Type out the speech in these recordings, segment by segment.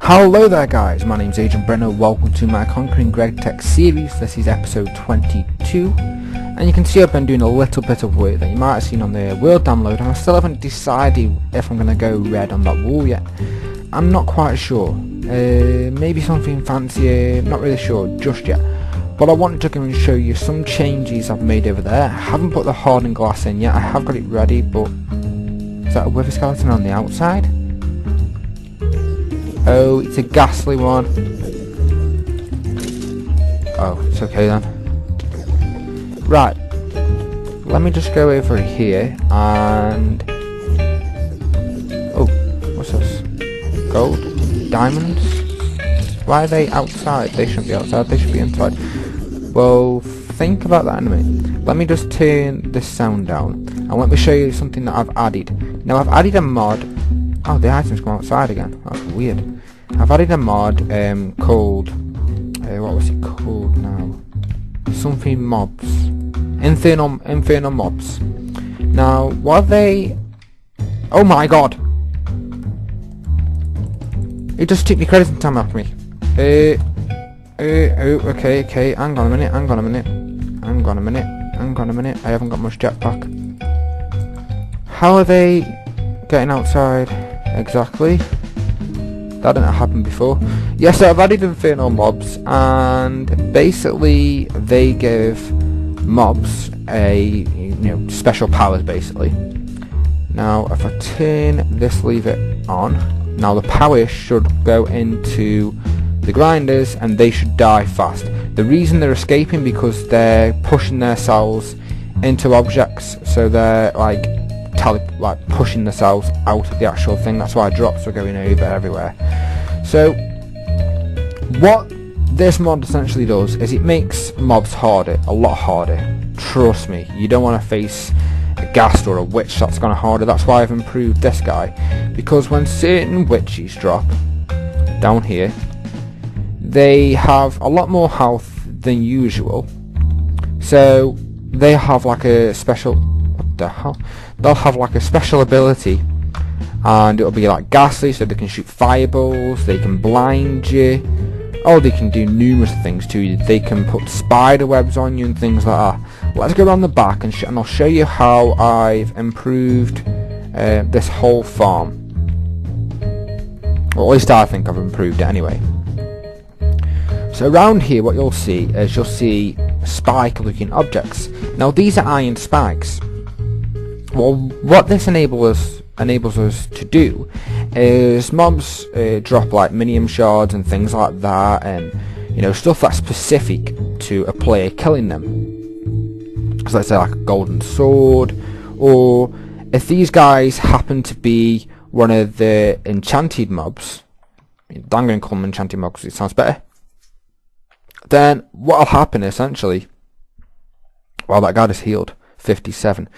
Hello there guys, my name's AgentBreno, welcome to my Conquering Gregtech series. This is episode 22, and you can see I've been doing a little bit of work that you might have seen on the world download, and I still haven't decided if I'm going to go red on that wall yet. I'm not quite sure, maybe something fancier, not really sure just yet. But I wanted to go and show you some changes I've made over there. I haven't put the hardened glass in yet, I have got it ready, but is that a wither skeleton on the outside? Oh, it's a ghastly one. Oh, it's okay then. Right, let me just go over here and... oh, what's this? Gold? Diamonds? Why are they outside? They shouldn't be outside, they should be inside. Well, think about that in a minute. Let me just turn this sound down and let me show you something that I've added. Now I've added a mod. Oh, the items come outside again. That's weird. I've added a mod called what was it called now? Something mobs. Infernal mobs. Now, what are they? Oh my god! It just took me credit and time after me. Okay. Hang on a minute. I haven't got much jetpack. How are they getting outside exactly? That didn't happen before. Yes, so I've added infernal mobs, and basically they give mobs a special powers basically. Now if I turn this lever on, now the power should go into the grinders and they should die fast. The reason they're escaping because they're pushing their cells into objects, so they're like pushing the cells out of the actual thing. That's why drops are going over everywhere. So what this mod essentially does is it makes mobs harder, a lot harder. Trust me, you don't want to face a ghast or a witch that's gonna harder. That's why I've improved this guy, because when certain witches drop down here, they have a lot more health than usual, so they have like a special, what the hell? They'll have like a special ability, and it'll be like ghastly, so they can shoot fireballs, they can blind you, oh, they can do numerous things to you. They can put spider webs on you and things like that. Let's go around the back and I'll show you how I've improved this whole farm. Or at least I think I've improved it anyway. So around here what you'll see is spike looking objects. Now these are iron spikes. Well, what this enables us to do is mobs drop like minium shards and things like that, and stuff that's specific to a player killing them. So let's say like a golden sword, or if these guys happen to be one of the enchanted mobs, I'm going to call them enchanted mobs because it sounds better. Then what'll happen essentially, well, that guy is healed 57.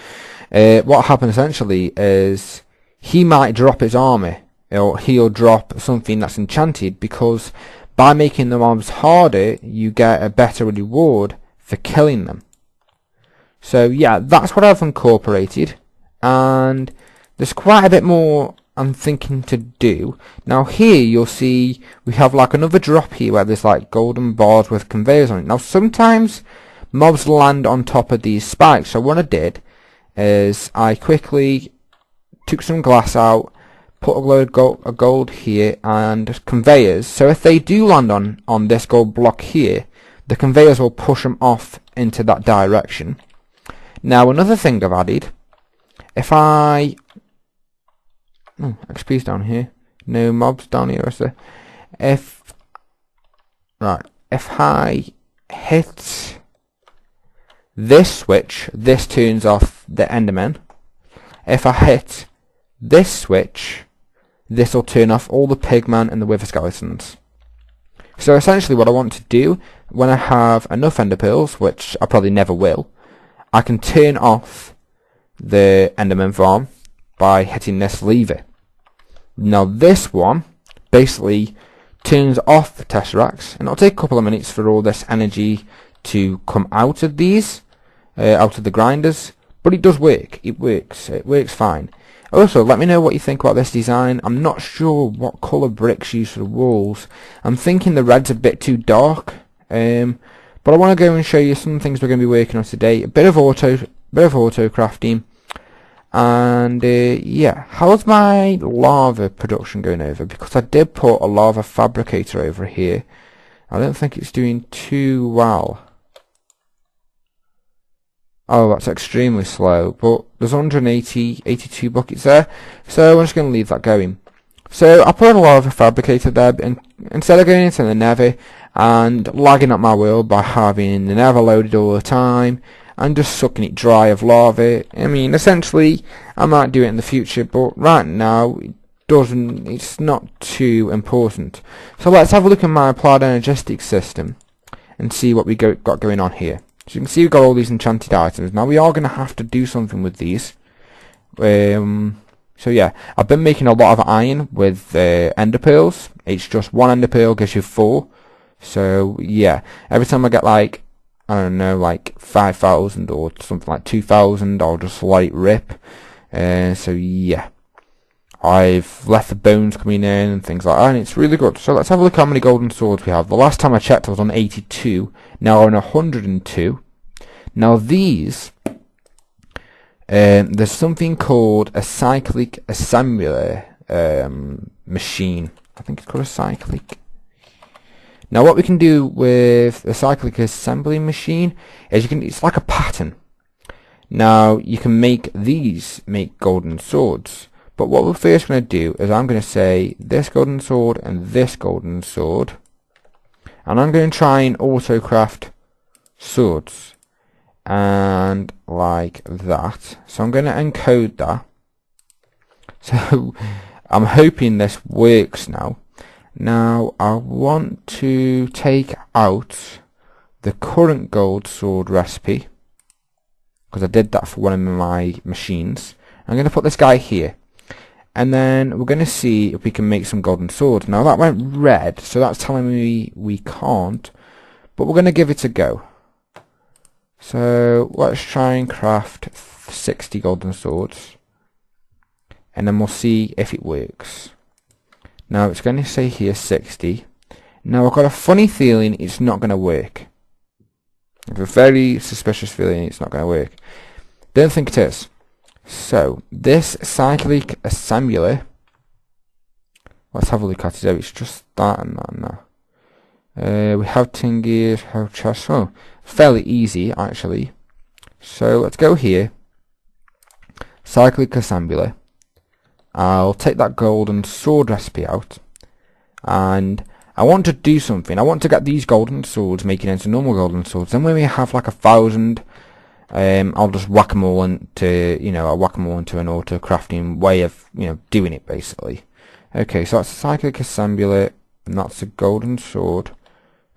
What happened essentially is he might drop his armor, or he'll drop something that's enchanted, because by making the mobs harder you get a better reward for killing them. So yeah, that's what I've incorporated, and there's quite a bit more I'm thinking to do. Now here you'll see we have like another drop here where there's like golden bars with conveyors on it. Now sometimes mobs land on top of these spikes, so what I did is I quickly took some glass out, put a load of gold here and conveyors, so if they do land on this gold block here, the conveyors will push them off into that direction. Now another thing I've added, if I XP's down here, no mobs down here, is there? If I hit this switch, this turns off the Endermen. If I hit this switch, this will turn off all the pigmen and the wither skeletons. So essentially what I want to do, when I have enough ender pearls, which I probably never will, I can turn off the Enderman farm by hitting this lever. Now this one basically turns off the tesseracts, and it'll take a couple of minutes for all this energy to come out of these, out of the grinders, but it does work. It works fine. Also, let me know what you think about this design. I'm not sure what colour bricks use for the walls. I'm thinking the red's a bit too dark. But I want to go and show you some things we're going to be working on today. A bit of auto crafting. And yeah, how's my lava production going over? Because I did put a lava fabricator over here. I don't think it's doing too well. Oh, that's extremely slow, but there's 82 buckets there, so I'm just going to leave that going. So I put a lava fabricator there, and instead of going into the nether and lagging up my world by having the nether loaded all the time and just sucking it dry of lava, I mean, essentially, I might do it in the future, but right now, it's not too important. So let's have a look at my applied energetic system and see what we got going on here. So you can see we've got all these enchanted items. Now we are going to have to do something with these. So yeah, I've been making a lot of iron with ender pearls. It's just one ender pearl gives you 4. So yeah, every time I get like, I don't know, like 5,000 or something like 2,000, I'll just let it rip. So yeah, I've left the bones coming in and things like that, and it's really good. So let's have a look how many golden swords we have. The last time I checked I was on 82, now I'm on 102. Now these, there's something called a cyclic assembler machine. I think it's called a cyclic. Now what we can do with the cyclic assembly machine is it's like a pattern. Now you can make golden swords. But what we're first going to do is I'm going to say this golden sword and this golden sword. And I'm going to try and auto-craft swords. And like that. So I'm going to encode that. So I'm hoping this works now. Now I want to take out the current gold sword recipe. Because I did that for one of my machines. I'm going to put this guy here. And then we're going to see if we can make some golden swords. Now that went red, so that's telling me we can't. But we're going to give it a go. So let's try and craft 60 golden swords. And then we'll see if it works. Now it's going to say here 60. Now I've got a funny feeling it's not going to work. I have a very suspicious feeling it's not going to work. Don't think it is. So, this cyclic assembler, let's have a look at it. It's just that and that now. We have tingies, have chests. Oh, fairly easy actually. So, let's go here. Cyclic assembler. I'll take that golden sword recipe out. And I want to do something. I want to get these golden swords making into normal golden swords. Then when we have like 1,000... I'll just whack them all into, an auto crafting way of, doing it basically. Okay, so that's a cyclic assembler, and that's a golden sword.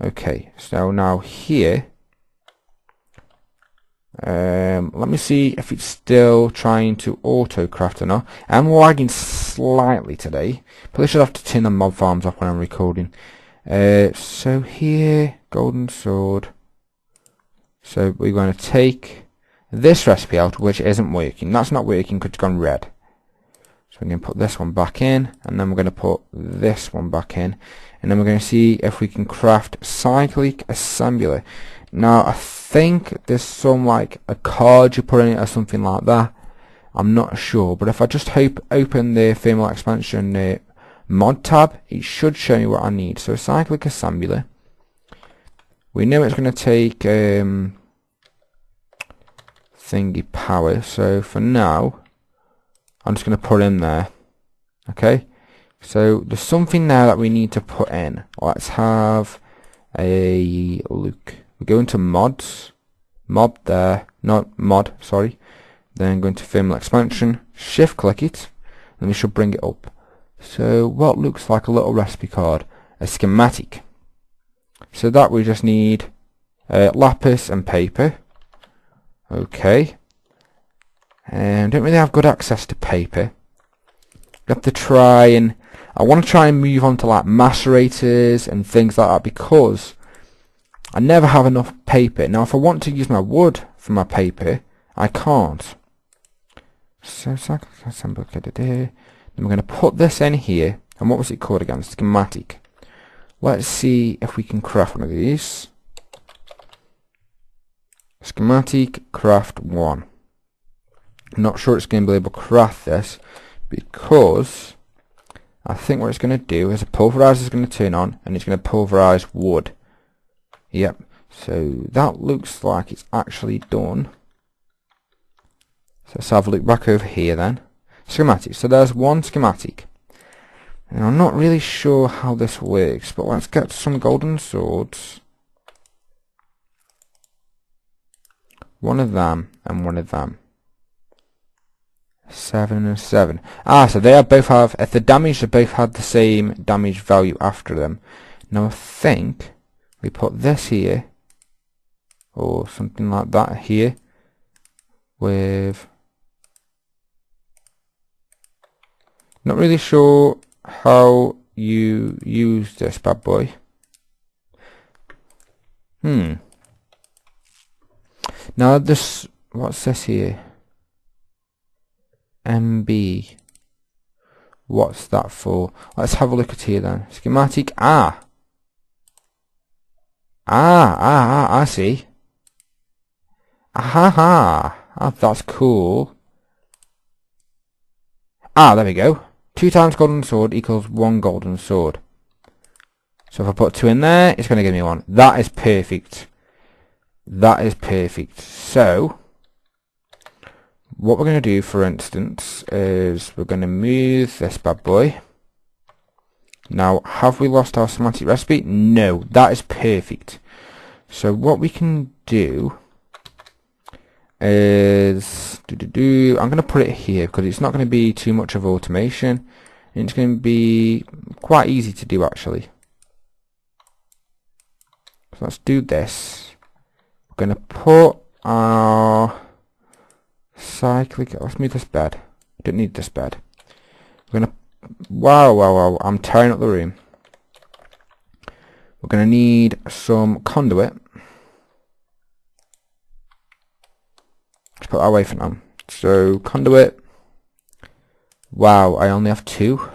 Okay, so now here, let me see if it's still trying to auto craft or not. I'm lagging slightly today. Probably should have to turn the mob farms off when I'm recording. So here, golden sword. So we're going to take this recipe out, which isn't working. That's not working because it's gone red. So we're going to put this one back in, and then we're going to put this one back in, and then we're going to see if we can craft cyclic assembler. Now I think there's some like a card you put in it or something like that. I'm not sure, but if I just open the thermal expansion mod tab, it should show me what I need. So cyclic assembler. We know it's going to take thingy power, so for now I'm just going to put in there. Okay, so there's something now that we need to put in. Let's have a look. We go into mods, mob there, not mod, sorry. Then go into thermal expansion, shift click it, and we should bring it up. So what looks like a little recipe card, a schematic. So that we just need lapis and paper. Okay. And don't really have good access to paper. We have to try and... I want to try and move on to like macerators and things like that because I never have enough paper. Now if I want to use my wood for my paper, I can't. So cyclic assembly, then we're going to put this in here. And what was it called again? Schematic. Let's see if we can craft one of these. Schematic craft 1. I'm not sure it's going to be able to craft this because I think what it's going to do is a pulverizer is going to turn on and it's going to pulverize wood. Yep. So that looks like it's actually done. So let's have a look back over here then. Schematic. So there's one schematic. And I'm not really sure how this works, but let's get some golden swords. One of them and one of them. 7 and 7. Ah, so they both have, if the damage, they both had the same damage value after them. Now I think we put this here, or something like that here, with... Not really sure how you use this bad boy. Now this, what's this here? MB. What's that for? Let's have a look at here then. Schematic. I see. That's cool. There we go. 2 times golden sword equals 1 golden sword. So if I put 2 in there, it's going to give me 1. That is perfect. That is perfect. So what we're going to do, for instance, is we're going to move this bad boy. Now, have we lost our schematic recipe? No, that is perfect. So what we can do is I'm going to put it here because it's not going to be too much of automation. It's going to be quite easy to do actually. So let's do this. We're going to put our cyclic. Let's move this bed. We don't need this bed. We're going to wow, I'm tearing up the room. We're going to need some conduit. Let's put that away for now. So conduit. Wow, I only have 2.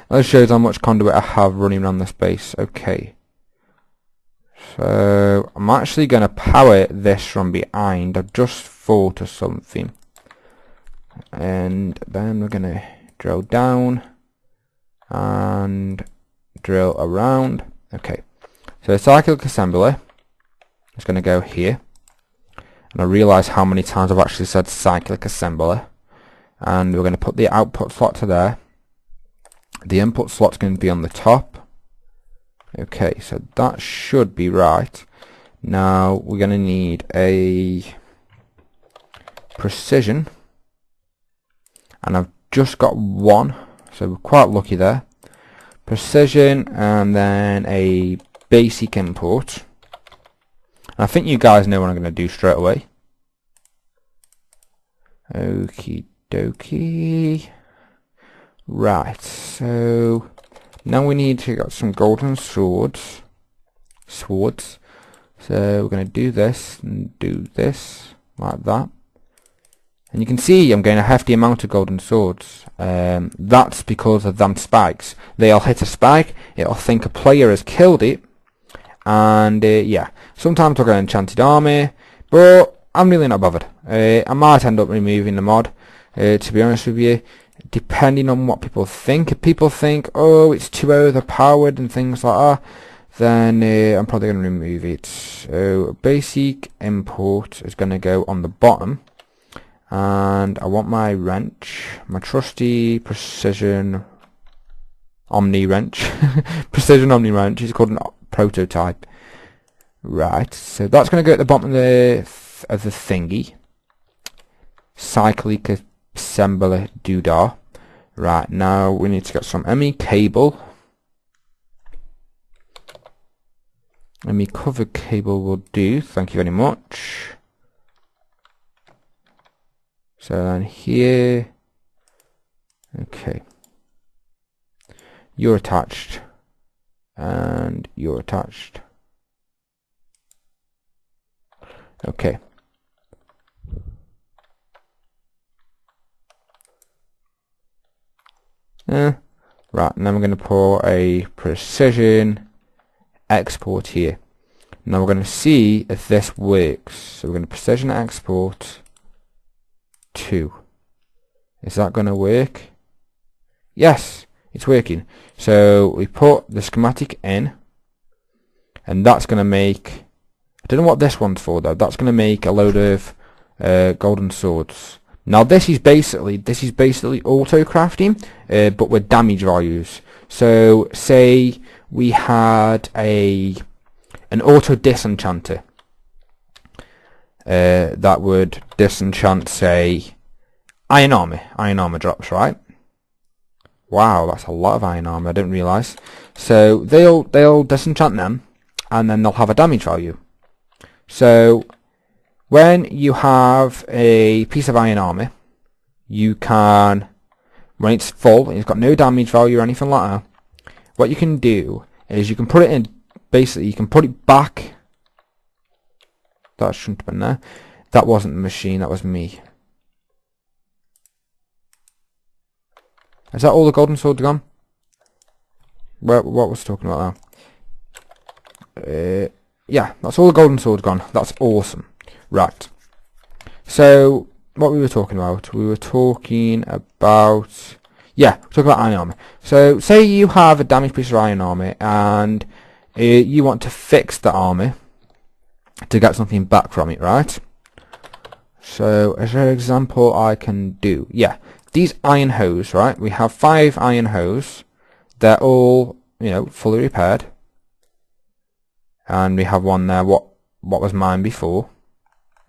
That shows how much conduit I have running around this base. Okay. So I'm actually going to power this from behind. I've just thought of something. And then we're going to drill down and drill around. Okay. So the cyclic assembler is going to go here. And I realise how many times I've actually said cyclic assembler. And we're going to put the output slot to there. The input slot's going to be on the top. Okay, so that should be right. Now we're going to need a precision. And I've just got 1, so we're quite lucky there. Precision and then a basic import. And I think you guys know what I'm going to do straight away. Okie dokie. Right, so now we need to get some golden swords. So we're going to do this and do this like that. And you can see I'm getting a hefty amount of golden swords. That's because of them spikes. They'll hit a spike, it'll think a player has killed it, and yeah, sometimes I'll get enchanted army, but I'm really not bothered. I might end up removing the mod, to be honest with you, depending on what people think. If people think, oh, it's too overpowered and things like that, then I'm probably going to remove it. So basic import is going to go on the bottom. And I want my wrench, my trusty precision omni wrench. Precision omni wrench. It's called a prototype. Right, so that's going to go at the bottom of the thingy. Cyclic assembler doodah. Right, now we need to get some ME cable. ME cover cable will do. Thank you very much. So then here, okay, you're attached, and you're attached. Okay. Right, and then we're going to put a precision export here. Now we're going to see if this works. So we're going to precision export 2. Is that going to work? Yes, it's working. So we put the schematic in, and that's going to make, I don't know what this one's for though, that's going to make a load of golden swords. Now this is basically Autocrafting, but with damage values. So say we had an auto disenchanter that would disenchant, say, iron armor drops, right? Wow, that's a lot of iron armor. I didn't realise. So they'll disenchant them, and then they'll have a damage value. So when you have a piece of iron armor, you can, when it's full and it's got no damage value or anything like that, what you can do is you can put it in, basically you can put it back. That shouldn't have been there. That wasn't the machine, that was me. Is that all the golden swords gone? What was I talking about now? Yeah, that's all the golden swords gone. That's awesome. Right. So what we were talking about? We were talking about, yeah, we're talking about iron armor. So say you have a damaged piece of iron armor and you want to fix the armor to get something back from it, right? So as an example I can do, yeah, these iron hose, right? We have 5 iron hose. They're all, you know, fully repaired. And we have one there, what was mine before.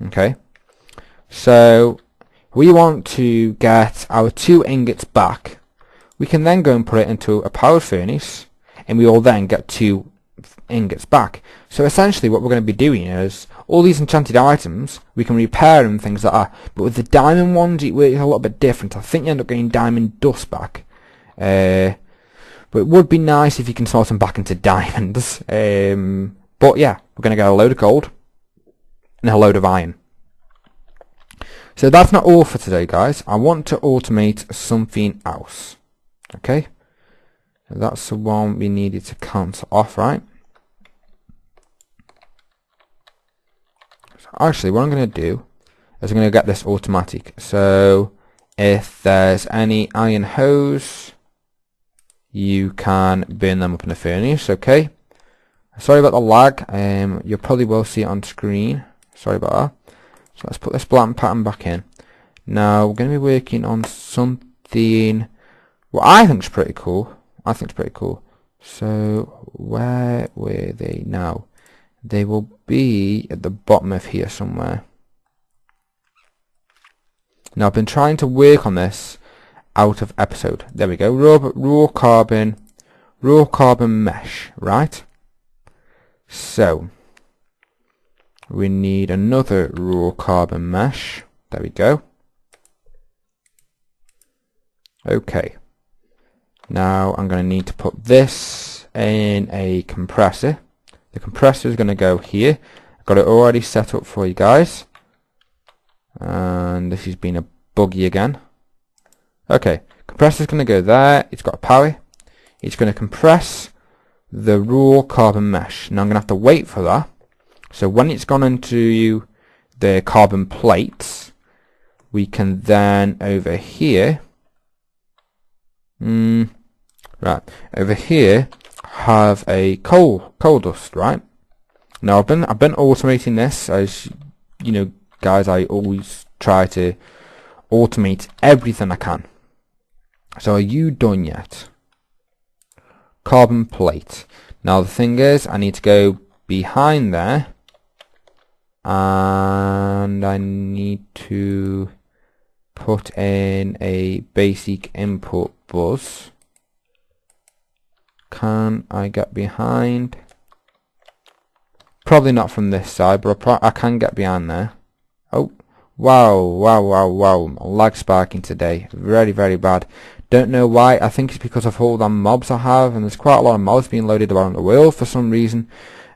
Okay. So we want to get our 2 ingots back. We can then go and put it into a powered furnace, and we will then get 2 ingots back. So essentially what we're going to be doing is all these enchanted items we can repair and things like that, but with the diamond ones it works a little bit different. I think you end up getting diamond dust back, but it would be nice if you can sort them back into diamonds. But yeah, we're going to get a load of gold and a load of iron. So that's not all for today, guys. I want to automate something else. Okay, that's the one we needed to cancel off, right? So actually what I'm going to do is I'm going to get this automatic. So if there's any iron hose, you can burn them up in the furnace. Okay, sorry about the lag. You probably will see it on screen. Sorry about that. So let's put this blank pattern back in. Now we're going to be working on something what I think is pretty cool. So where were they now? They will be at the bottom of here somewhere. Now I've been trying to work on this out of episode. There we go. Raw carbon mesh, right? So we need another raw carbon mesh. There we go. Okay. Now I'm going to need to put this in a compressor. The compressor is going to go here. I've got it already set up for you guys. And this has been a buggy again. Okay, compressor is going to go there. It's got a power. It's going to compress the raw carbon mesh. Now I'm going to have to wait for that. So when it's gone into the carbon plates, we can then over here, right, over here have a coal dust, right? Now I've been automating this, as you know, guys. I always try to automate everything I can. So are you done yet? Carbon plate. Now the thing is, I need to go behind there, and I need to put in a basic input bus. Can I get behind? Probably not from this side, but I can get behind there. Oh, wow, lag spiking today, very bad. Don't know why. I think it's because of all the mobs I have, and there's quite a lot of mobs being loaded around the world for some reason.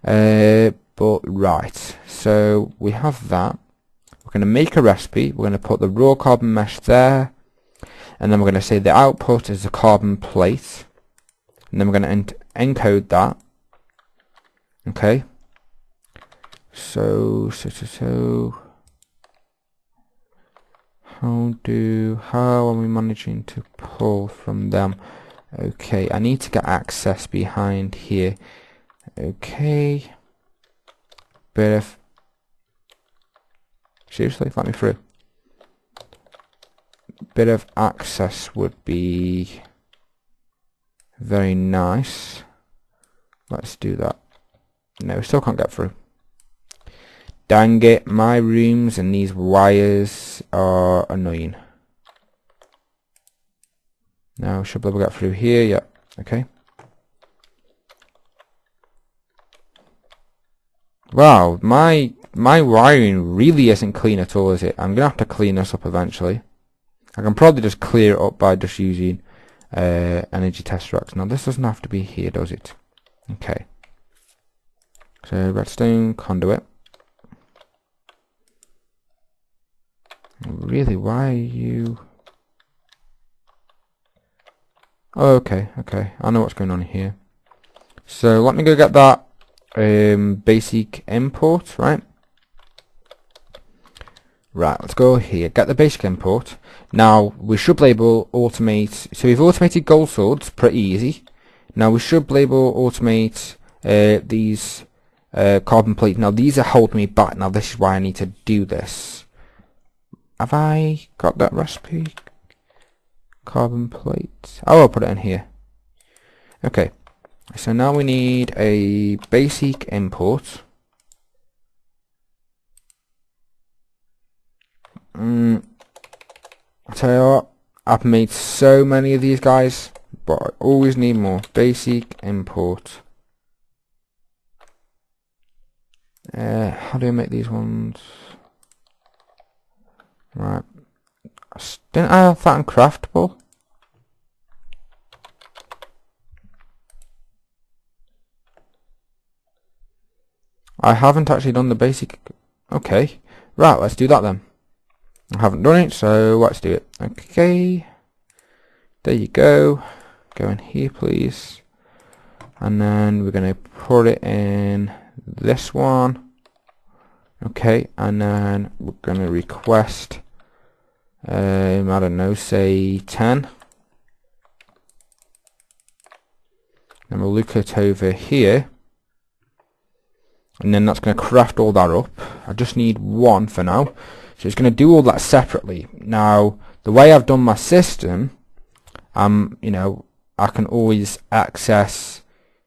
But right, so we have that. We're going to make a recipe. We're going to put the raw carbon mesh there, and then we're going to say the output is a carbon plate, and then we're going to encode that. Okay. So how are we managing to pull from them? Okay, I need to get access behind here. Okay. Bit of... Seriously, let me through. Bit of access would be very nice. Let's do that. No, we still can't get through. Dang it, my rooms and these wires are annoying. Now, should be able to get through here. Yeah, okay. Wow, my wiring really isn't clean at all, is it? I'm gonna have to clean this up eventually. I can probably just clear it up by just using energy test racks. Now, this doesn't have to be here, does it? Okay. So, redstone conduit. Really, why are you... Oh, okay, I know what's going on here. So let me go get that basic import, right? Right, let's go here, get the basic import. Now, we should be able to automate... So we've automated gold swords, pretty easy. Now, we should be able to automate these carbon plates. Now, these are holding me back. Now, this is why I need to do this. Have I got that recipe? Carbon plates. Oh, I'll put it in here. Okay. So now we need a basic import. I'll tell you what, I've made so many of these guys, but I always need more. Basic import. How do I make these ones? Right. Didn't I have that in craftable? I haven't actually done the basic. Okay. Right, let's do that then. I haven't done it, so let's do it. Okay. There you go. Go in here, please. And then we're going to put it in this one. Okay, and then we're going to request, I don't know, say 10. Then we'll look it over here. And then that's going to craft all that up. I just need one for now. So it's going to do all that separately. Now, the way I've done my system, you know, I can always access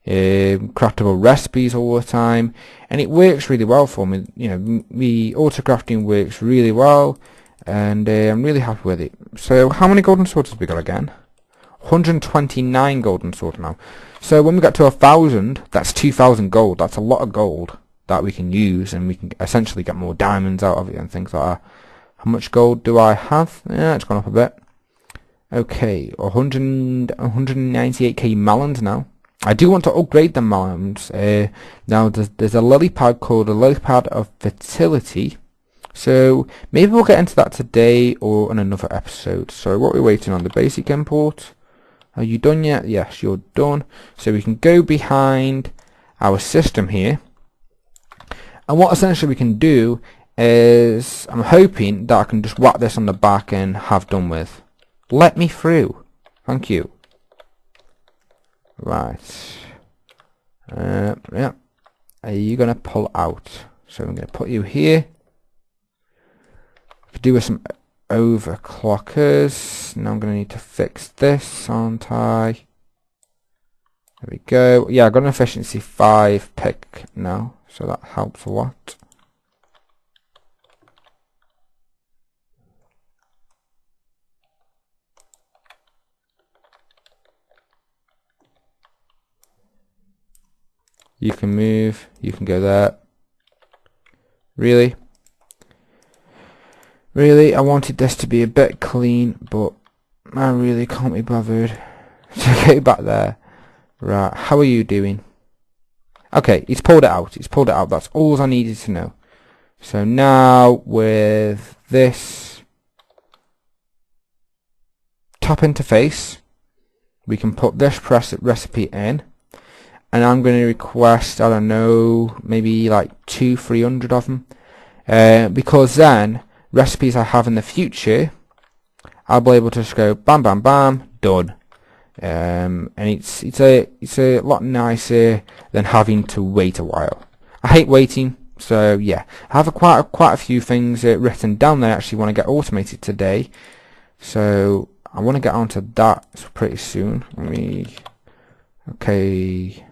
craftable recipes all the time, and it works really well for me. You know, the autocrafting works really well, and I'm really happy with it. So how many golden swords have we got again? 129 golden swords now. So when we get to 1,000, that's 2,000 gold. That's a lot of gold that we can use, and we can essentially get more diamonds out of it and things like that. How much gold do I have? Yeah, it's gone up a bit. Okay, 198k melons now. I do want to upgrade the melons. Now there's a lily pad called a lily pad of fertility. So maybe we'll get into that today or in another episode. So what are we waiting on? The basic import. Are you done yet? Yes, you're done. So we can go behind our system here. And what essentially we can do is, I'm hoping that I can just whack this on the back and have done with. Let me through. Thank you. Right. Yeah. Are you going to pull out? So I'm going to put you here. Do with some overclockers. Now I'm going to need to fix this, aren't I? There we go. Yeah, I've got an efficiency 5 pick now, so that helps a lot. You can move, you can go there. Really? Really, I wanted this to be a bit clean, but I really can't be bothered to go back there. Right, how are you doing? Okay, he's pulled it out. He's pulled it out. That's all I needed to know. So now with this top interface, we can put this recipe in, and I'm going to request, I don't know, maybe like 200-300 of them, because then recipes I have in the future, I'll be able to just go bam bam bam, done. And it's a lot nicer than having to wait a while. I hate waiting, so yeah. I have quite a few things written down that I actually want to get automated today, so I want to get onto that pretty soon. Okay,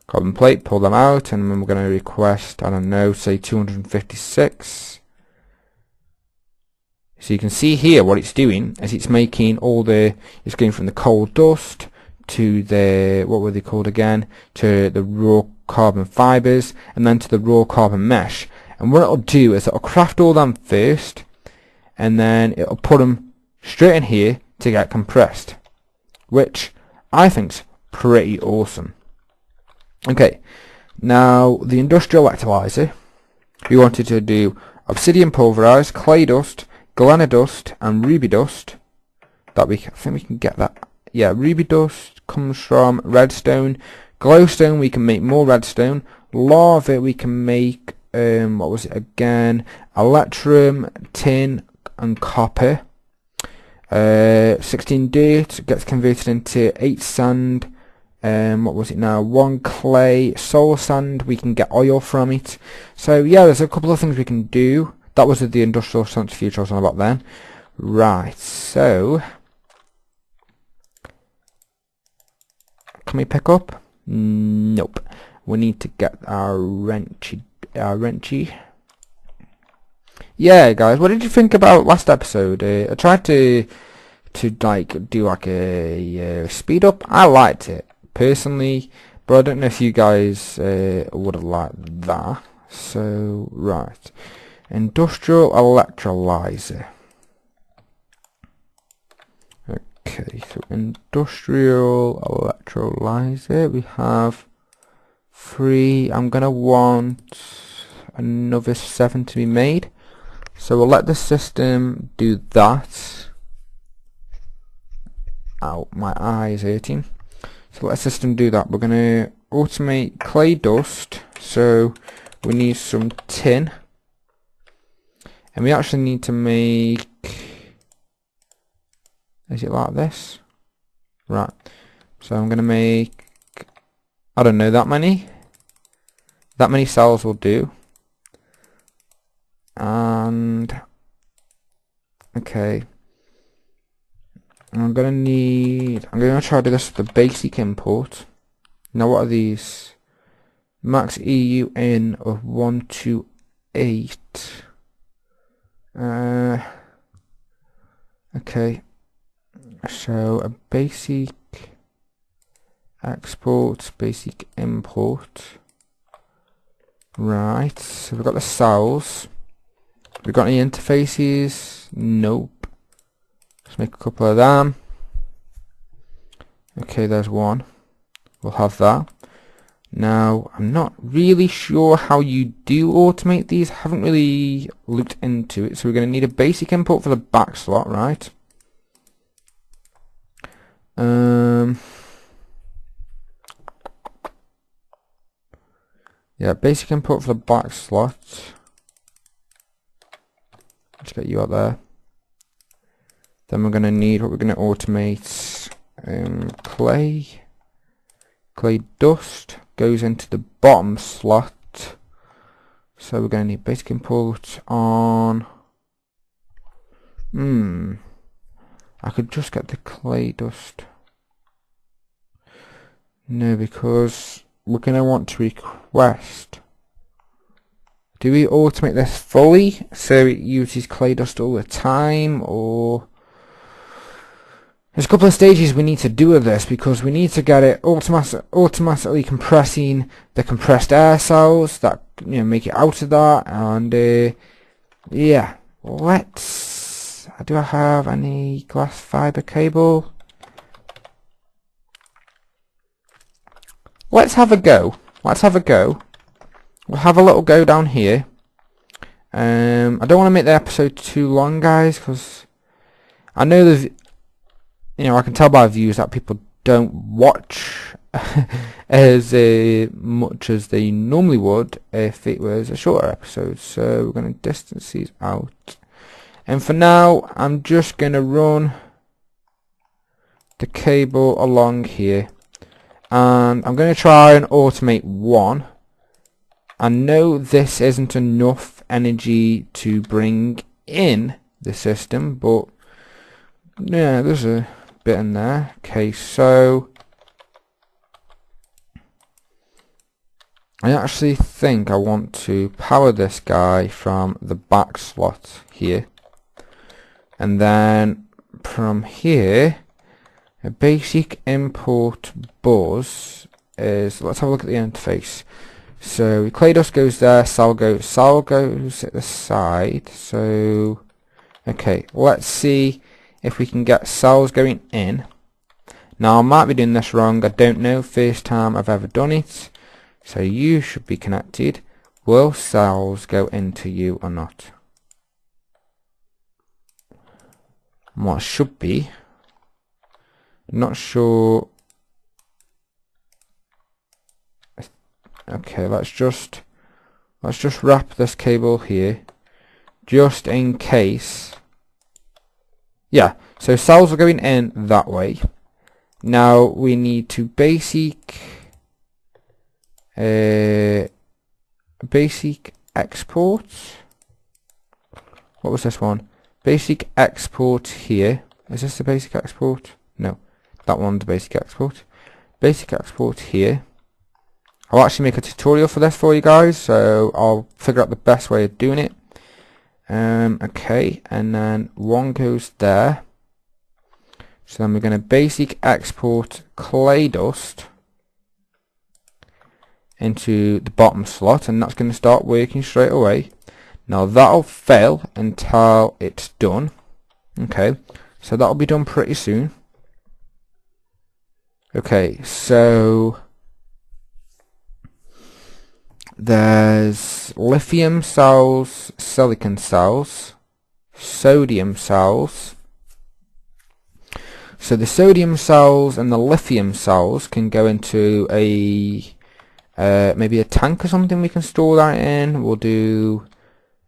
carbon plate, pull them out, and then we're going to request, I don't know, say 256. So you can see here what it's doing is it's making it's going from the coal dust to the, what were they called again, to the raw carbon fibers, and then to the raw carbon mesh. And what it'll do is it'll craft all them first, and then it'll put them straight in here to get compressed, which I think's pretty awesome. Okay, now the industrial electrolyzer, we wanted to do obsidian pulverized, clay dust, galena dust, and ruby dust. I think we can get that. Yeah, ruby dust comes from redstone. Glowstone, we can make more redstone. Lava, we can make what was it again? Electrum, tin, and copper. 16 dirt gets converted into 8 sand. What was it now? 1 clay, soul sand. We can get oil from it. So yeah, there's a couple of things we can do. That was the industrial centrifuge I was on about then. Right, so can we pick up? Nope. We need to get our wrenchy. Yeah, guys, what did you think about last episode? I tried to like do like a speed up. I liked it personally, but I don't know if you guys would have liked that. So right. Industrial electrolyzer. Okay, so industrial electrolyzer, we have 3. I'm gonna want another 7 to be made, so we'll let the system do that. Ow, my eye is hurting. So let the system do that. We're gonna automate clay dust, so we need some tin. And we actually need to make, is it like this? Right, so I'm going to make, I don't know, that many cells will do. And, okay, I'm going to try to do this with the basic import. Now what are these? Max EU in of 128. Okay, so a basic export, basic import. Right, so we've got the cells. We've got any interfaces? Nope. Let's make a couple of them. Okay, there's one. We'll have that. Now, I'm not really sure how you do automate these. I haven't really looked into it. So we're going to need a basic input for the back slot, right? Yeah, basic input for the back slot. Let's get you out there. Then we're going to need what we're going to automate. Clay dust goes into the bottom slot, so we're going to need basic input on I could just get the clay dust. No, because we're going to want to request, do we automate this fully so it uses clay dust all the time, or there's a couple of stages we need to do with this, because we need to get it automatically compressing the compressed air cells that, you know, make it out of that. And yeah, do I have any glass fiber cable? Let's have a go. We'll have a little go down here. I don't want to make the episode too long, guys, because I know there's, I can tell by views that people don't watch as much as they normally would if it was a shorter episode. So we're going to distance these out, and for now I'm just going to run the cable along here, and I'm going to try and automate one. I know this isn't enough energy to bring in the system, but yeah, there's a bit in there. Okay, so I actually think I want to power this guy from the back slot here, and then from here a basic input bus is, let's have a look at the interface. So clay dust goes there, cell goes at the side. So okay, let's see if we can get cells going in. Now I might be doing this wrong, I don't know, first time I've ever done it. So you should be connected. Will cells go into you or not? What should be, not sure. Okay, let's just wrap this cable here just in case. Yeah, so cells are going in that way. Now we need to basic export. What was this one? Basic export here. Is this the basic export? No, that one's the basic export. Basic export here. I'll actually make a tutorial for this for you guys, so I'll figure out the best way of doing it. Okay, and then one goes there. So then we're going to basic export clay dust into the bottom slot, and that's going to start working straight away. Now that'll fail until it's done. Okay, so that'll be done pretty soon. Okay, so there's lithium cells, silicon cells, sodium cells. So the sodium cells and the lithium cells can go into a maybe a tank or something we can store that in. We'll do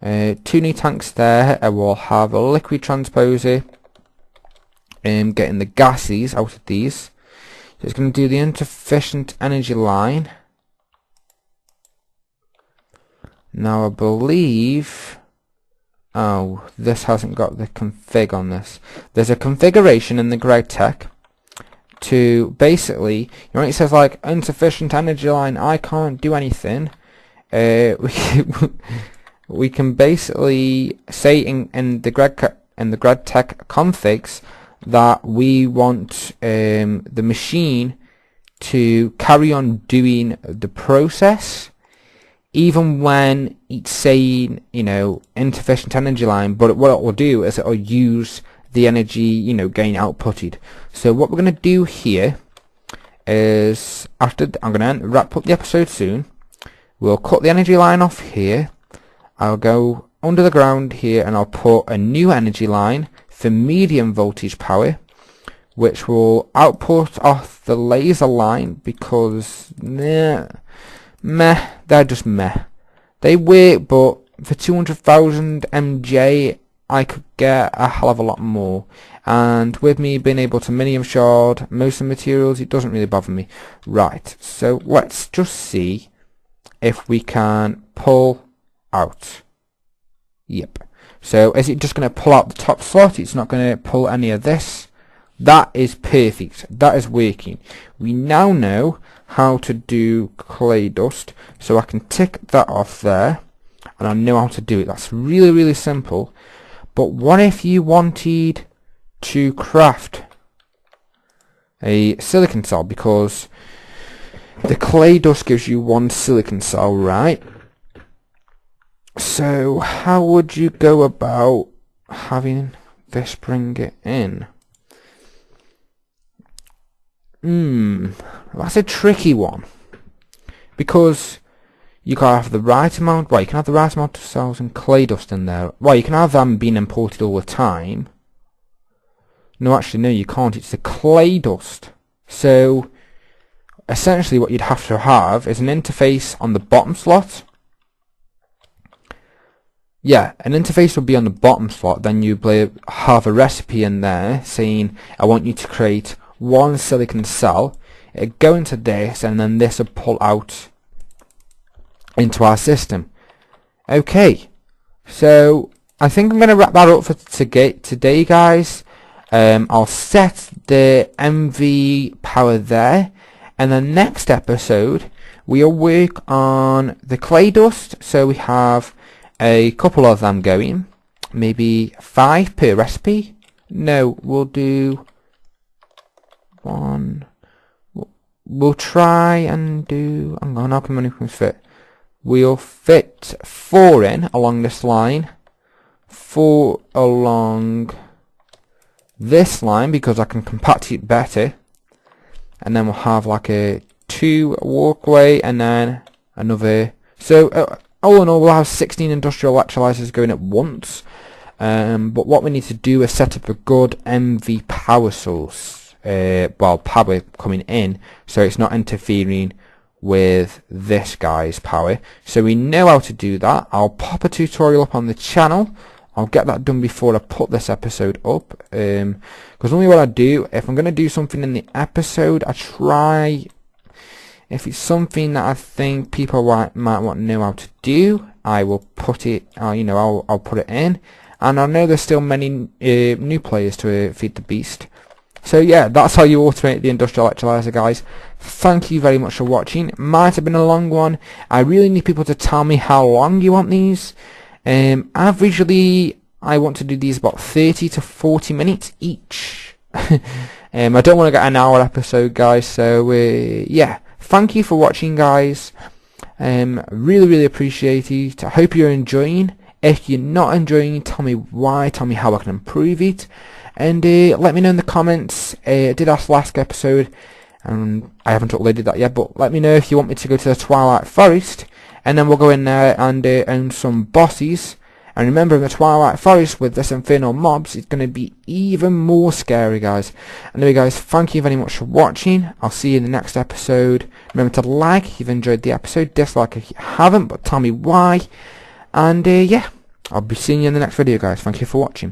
2 new tanks there, and we'll have a liquid transposer getting the gases out of these. So it's going to do the insufficient energy line. Now I believe, oh, this hasn't got the config on this. There's a configuration in the Gregtech to basically, it says like insufficient energy line, I can't do anything. We can basically say in the Gregtech configs that we want the machine to carry on doing the process even when it's saying, insufficient energy line, but what it will do is it will use the energy, getting outputted. So what we're going to do here is, I'm going to wrap up the episode soon. We'll cut the energy line off here. I'll go under the ground here and I'll put a new energy line for medium voltage power, which will output off the laser line because they're just meh. They work, but for 200,000 MJ I could get a hell of a lot more, and with me being able to minium shard most of the materials, it doesn't really bother me. Right, so let's just see if we can pull out. Yep. So is it just going to pull out the top slot? It's not going to pull any of this. That is perfect. That is working. We now know how to do clay dust, so I can tick that off there, and I know how to do it. That's really, really simple. But what if you wanted to craft a silicon cell? Because the clay dust gives you 1 silicon cell, right? So how would you go about having this bring it in? That's a tricky one, because you can have the right amount. Well, you can have the right amount of cells and clay dust in there. Well, you can have them being imported all the time, No, actually, no, you can't. It's the clay dust. So, essentially what you'd have to have is an interface on the bottom slot. Yeah, an interface will be on the bottom slot. Then you have a recipe in there saying, I want you to create one silicon cell. It'll go into this, and then this will pull out into our system. Okay, so I think I'm going to wrap that up for today, guys. I'll set the MV power there, and the next episode we'll work on the clay dust. So we have a couple of them going, maybe 5 per recipe. No, we'll do 1. We'll try and do, hang on, how many can fit? We'll fit 4 in along this line, 4 along this line because I can compact it better, and then we'll have like a 2 walkway and then another. So all in all, we'll have 16 industrial electrolyzers going at once. But what we need to do is set up a good MV power source, well, power coming in, so it's not interfering with this guy's power. So we know how to do that. I'll pop a tutorial up on the channel. I'll get that done before I put this episode up, because only what I do, if I'm going to do something in the episode, I try, if it's something that I think people might want to know how to do, I will put it, I'll put it in, and I know there's still many new players to feed the beast. So yeah, that's how you automate the industrial electrolyzer, guys. Thank you very much for watching. It might have been a long one. I really need people to tell me how long you want these. Averagely, I want to do these about 30 to 40 minutes each. I don't want to get an hour episode, guys. So yeah, thank you for watching, guys. Really appreciate it. I hope you're enjoying. If you're not enjoying, tell me why. Tell me how I can improve it. And let me know in the comments. I did ask last episode, and I haven't uploaded that yet, but let me know if you want me to go to the Twilight Forest, and then we'll go in there and own some bosses. And remember, in the Twilight Forest with this infernal mobs, it's going to be even more scary, guys. Anyway, guys, thank you very much for watching. I'll see you in the next episode. Remember to like if you've enjoyed the episode, dislike if you haven't, but tell me why. And yeah, I'll be seeing you in the next video, guys. Thank you for watching.